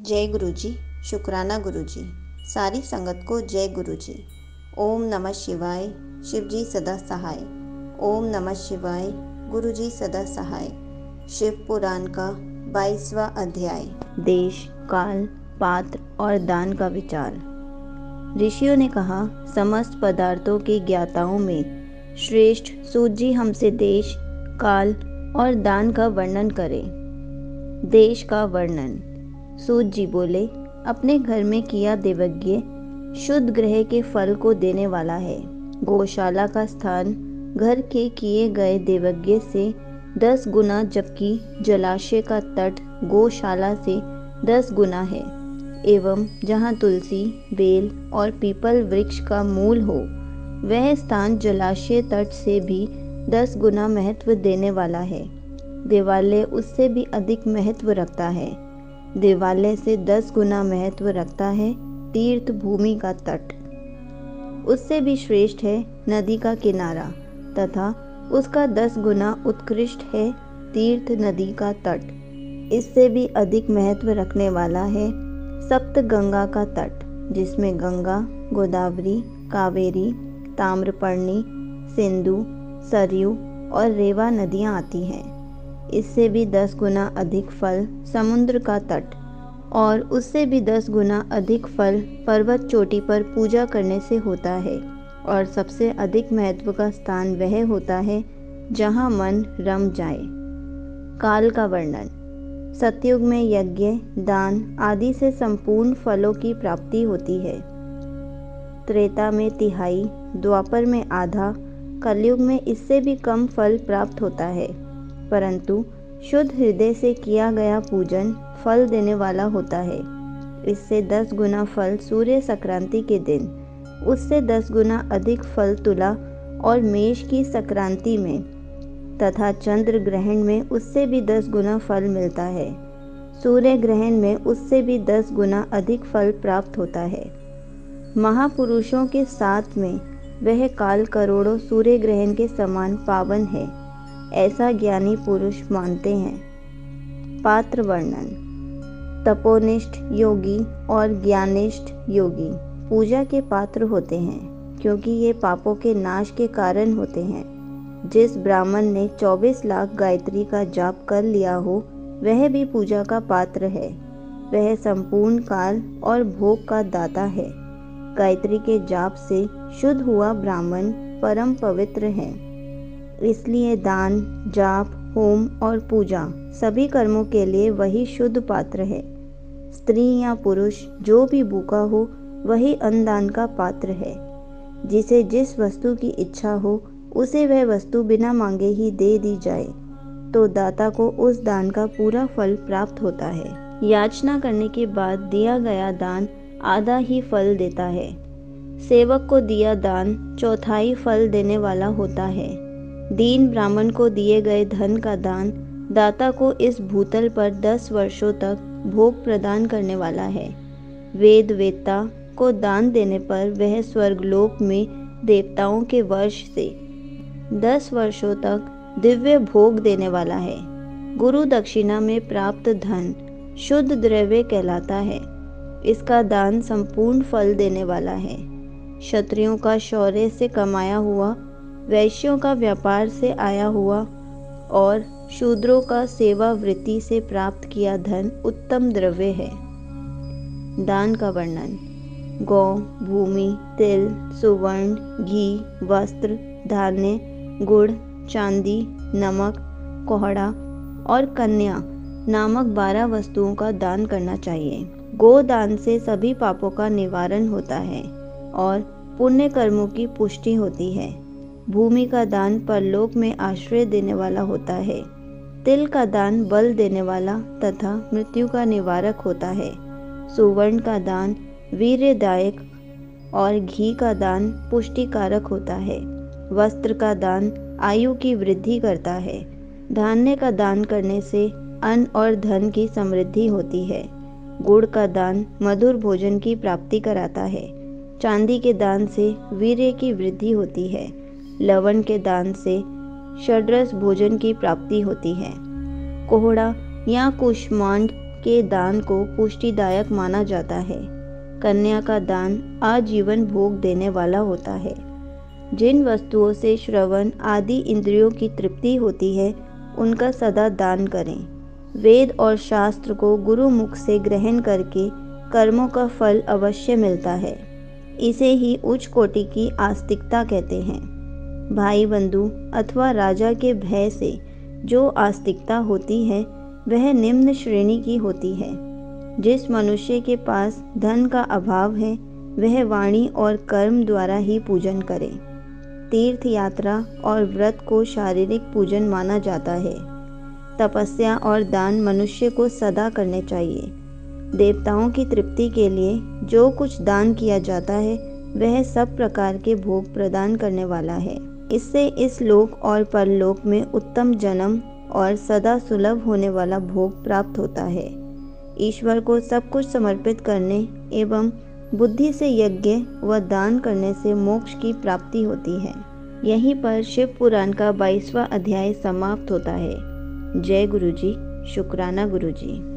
जय गुरु जी। शुक्राना गुरु जी। सारी संगत को जय गुरु जी। ओम नमः शिवाय। शिव जी सदा सहाय। ओम नमः शिवाय। गुरु जी सदा सहाय। शिव पुराण का 22वां अध्याय, देश, काल, पात्र और दान का विचार। ऋषियों ने कहा, समस्त पदार्थों के ज्ञाताओं में श्रेष्ठ सूत जी हमसे देश, काल और दान का वर्णन करें। देश का वर्णन। सूत जी बोले, अपने घर में किया देवज्ञ शुद्ध ग्रह के फल को देने वाला है। गौशाला का स्थान घर के किए गए देवज्ञ से 10 गुना, जबकि जलाशय का तट गौशाला से 10 गुना है। एवं जहाँ तुलसी, बेल और पीपल वृक्ष का मूल हो, वह स्थान जलाशय तट से भी 10 गुना महत्व देने वाला है। देवालय उससे भी अधिक महत्व रखता है। देवालय से 10 गुना महत्व रखता है तीर्थ भूमि का तट। उससे भी श्रेष्ठ है नदी का किनारा, तथा उसका 10 गुना उत्कृष्ट है तीर्थ नदी का तट। इससे भी अधिक महत्व रखने वाला है सप्त गंगा का तट, जिसमें गंगा, गोदावरी, कावेरी, ताम्रपर्णी, सिंधु, सरयू और रेवा नदियाँ आती हैं। इससे भी 10 गुना अधिक फल समुद्र का तट, और उससे भी 10 गुना अधिक फल पर्वत चोटी पर पूजा करने से होता है। और सबसे अधिक महत्व का स्थान वह होता है जहाँ मन रम जाए। काल का वर्णन। सतयुग में यज्ञ, दान आदि से संपूर्ण फलों की प्राप्ति होती है। त्रेता में तिहाई, द्वापर में आधा, कलयुग में इससे भी कम फल प्राप्त होता है। परंतु शुद्ध हृदय से किया गया पूजन फल देने वाला होता है। इससे 10 गुना फल सूर्य संक्रांति के दिन, उससे 10 गुना अधिक फल तुला और मेष की संक्रांति में, तथा चंद्र ग्रहण में उससे भी 10 गुना फल मिलता है। सूर्य ग्रहण में उससे भी 10 गुना अधिक फल प्राप्त होता है। महापुरुषों के साथ में वह काल करोड़ों सूर्य ग्रहण के समान पावन है, ऐसा ज्ञानी पुरुष मानते हैं। पात्र वर्णन। तपोनिष्ठ योगी और ज्ञानिष्ठ योगी पूजा के पात्र होते हैं, क्योंकि ये पापों के नाश के कारण होते हैं। जिस ब्राह्मण ने 24 लाख गायत्री का जाप कर लिया हो, वह भी पूजा का पात्र है। वह संपूर्ण काल और भोग का दाता है। गायत्री के जाप से शुद्ध हुआ ब्राह्मण परम पवित्र है। इसलिए दान, जाप, होम और पूजा सभी कर्मों के लिए वही शुद्ध पात्र है। स्त्री या पुरुष जो भी भूखा हो, वही अन्नदान का पात्र है। जिसे जिस वस्तु की इच्छा हो, उसे वह वस्तु बिना मांगे ही दे दी जाए, तो दाता को उस दान का पूरा फल प्राप्त होता है। याचना करने के बाद दिया गया दान आधा ही फल देता है। सेवक को दिया दान चौथाई फल देने वाला होता है। दीन ब्राह्मण को दिए गए धन का दान दाता को इस भूतल पर 10 वर्षों तक भोग प्रदान करने वाला है। वेद वेत्ता को दान देने पर वह स्वर्गलोक में देवताओं के वर्ष से 10 वर्षों तक दिव्य भोग देने वाला है। गुरु दक्षिणा में प्राप्त धन शुद्ध द्रव्य कहलाता है। इसका दान संपूर्ण फल देने वाला है। क्षत्रियों का शौर्य से कमाया हुआ, वैश्यों का व्यापार से आया हुआ और शूद्रों का सेवा वृत्ति से प्राप्त किया धन उत्तम द्रव्य है। दान का वर्णन। गौ, भूमि, तिल, सुवर्ण, घी, वस्त्र, धान्य, गुड़, चांदी, नमक, कोहड़ा और कन्या नामक 12 वस्तुओं का दान करना चाहिए। गोदान से सभी पापों का निवारण होता है और पुण्य कर्मों की पुष्टि होती है। भूमि का दान परलोक में आश्रय देने वाला होता है। तिल का दान बल देने वाला तथा मृत्यु का निवारक होता है। सुवर्ण का दान वीर्यदायक और घी का दान पुष्टिकारक होता है। वस्त्र का दान आयु की वृद्धि करता है। धान्य का दान करने से अन्न और धन की समृद्धि होती है। गुड़ का दान मधुर भोजन की प्राप्ति कराता है। चांदी के दान से वीर्य की वृद्धि होती है। लवण के दान से षड्रस भोजन की प्राप्ति होती है। कोहड़ा या कुष्मांड के दान को पुष्टिदायक माना जाता है। कन्या का दान आजीवन भोग देने वाला होता है। जिन वस्तुओं से श्रवण आदि इंद्रियों की तृप्ति होती है उनका सदा दान करें। वेद और शास्त्र को गुरु मुख से ग्रहण करके कर्मों का फल अवश्य मिलता है। इसे ही उच्च कोटि की आस्तिकता कहते हैं। भाई बंधु अथवा राजा के भय से जो आस्तिकता होती है वह निम्न श्रेणी की होती है। जिस मनुष्य के पास धन का अभाव है वह वाणी और कर्म द्वारा ही पूजन करे। तीर्थ यात्रा और व्रत को शारीरिक पूजन माना जाता है। तपस्या और दान मनुष्य को सदा करने चाहिए। देवताओं की तृप्ति के लिए जो कुछ दान किया जाता है वह सब प्रकार के भोग प्रदान करने वाला है। इससे इस लोक और परलोक में उत्तम जन्म और सदा सुलभ होने वाला भोग प्राप्त होता है। ईश्वर को सब कुछ समर्पित करने एवं बुद्धि से यज्ञ व दान करने से मोक्ष की प्राप्ति होती है। यहीं पर शिव पुराण का 22वां अध्याय समाप्त होता है। जय गुरु जी। शुक्राना गुरु जी।